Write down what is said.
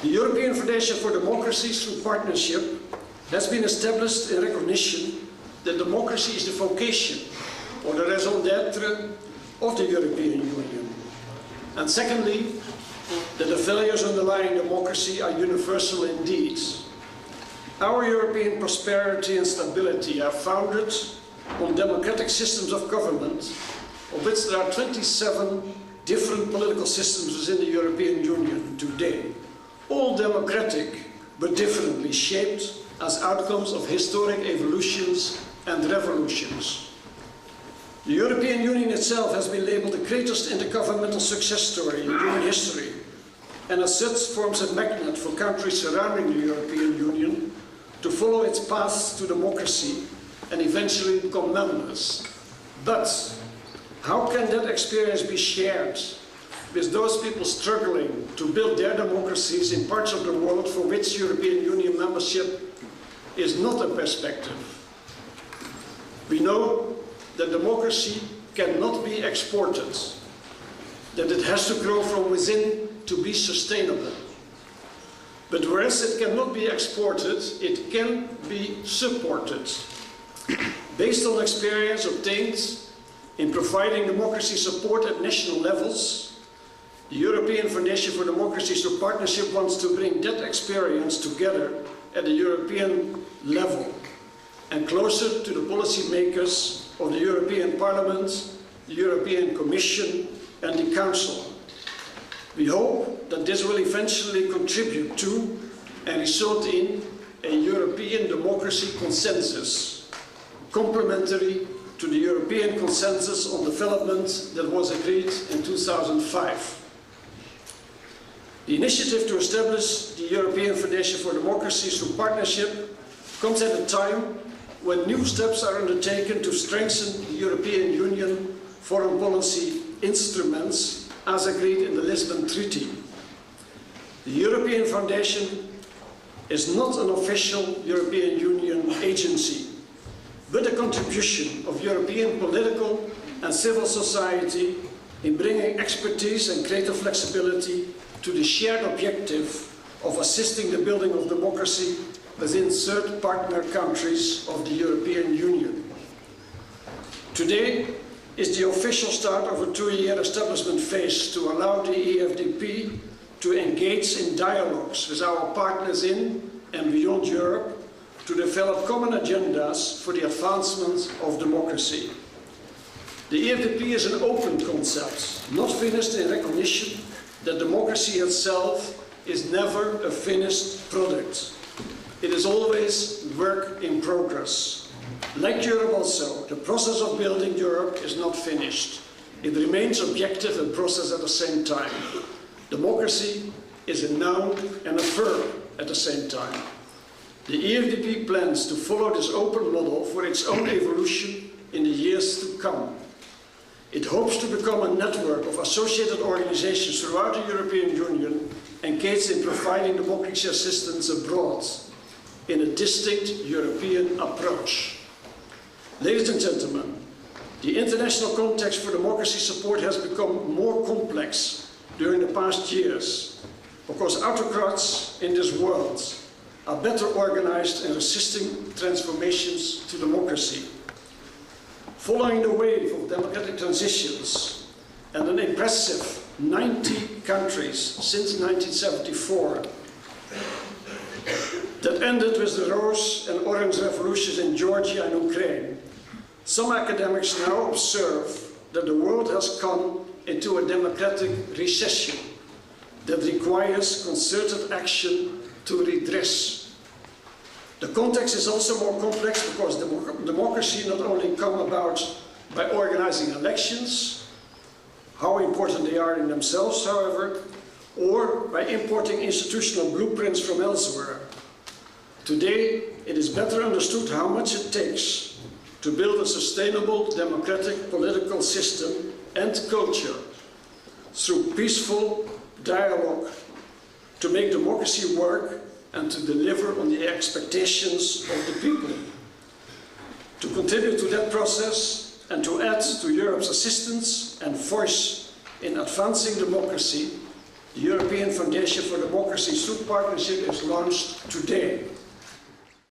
The European Foundation for Democracy through Partnership has been established in recognition that democracy is the vocation or the raison d'etre of the European Union. And secondly, that the values underlying democracy are universal indeed. Our European prosperity and stability are founded on democratic systems of government, of which there are 27 different political systems within the European Union today, all democratic but differently shaped as outcomes of historic evolutions and revolutions. The European Union itself has been labelled the greatest intergovernmental success story in human history, and as such forms a magnet for countries surrounding the European Union to follow its path to democracy and eventually become members. But how can that experience be shared with those people struggling to build their democracies in parts of the world for which European Union membership is not a perspective? We know that democracy cannot be exported, that it has to grow from within to be sustainable. But whereas it cannot be exported, it can be supported. Based on experience obtained in providing democracy support at national levels, the European Foundation for Democracy through Partnership wants to bring that experience together at the European level and closer to the policymakers of the European Parliament, the European Commission and the Council. We hope that this will eventually contribute to and result in a European democracy consensus, complementary to the European consensus on development that was agreed in 2005. The initiative to establish the European Foundation for Democracy through Partnership comes at a time when new steps are undertaken to strengthen the European Union foreign policy instruments as agreed in the Lisbon Treaty. The European Foundation is not an official European Union agency, but a contribution of European political and civil society in bringing expertise and greater flexibility to the shared objective of assisting the building of democracy within third partner countries of the European Union. Today is the official start of a 2-year establishment phase to allow the EFDP to engage in dialogues with our partners in and beyond Europe to develop common agendas for the advancement of democracy. The EFDP is an open concept, not finished in recognition that democracy itself is never a finished product. It is always work in progress. Like Europe also, the process of building Europe is not finished. It remains objective and process at the same time. Democracy is a noun and a verb at the same time. The EFDP plans to follow this open model for its own evolution in the years to come. It hopes to become a network of associated organizations throughout the European Union engaged in providing democracy assistance abroad in a distinct European approach. Ladies and gentlemen, the international context for democracy support has become more complex during the past years because autocrats in this world are better organized in resisting transformations to democracy. Following the wave of democratic transitions and an impressive 90 countries since 1974 that ended with the Rose and Orange revolutions in Georgia and Ukraine, some academics now observe that the world has come into a democratic recession that requires concerted action to redress. The context is also more complex because democracy not only come about by organizing elections, how important they are in themselves, however, or by importing institutional blueprints from elsewhere. Today, it is better understood how much it takes to build a sustainable democratic political system and culture through peaceful dialogue to make democracy work and to deliver on the expectations of the people. To contribute to that process and to add to Europe's assistance and voice in advancing democracy, the European Foundation for Democracy Democracy Through Partnership is launched today.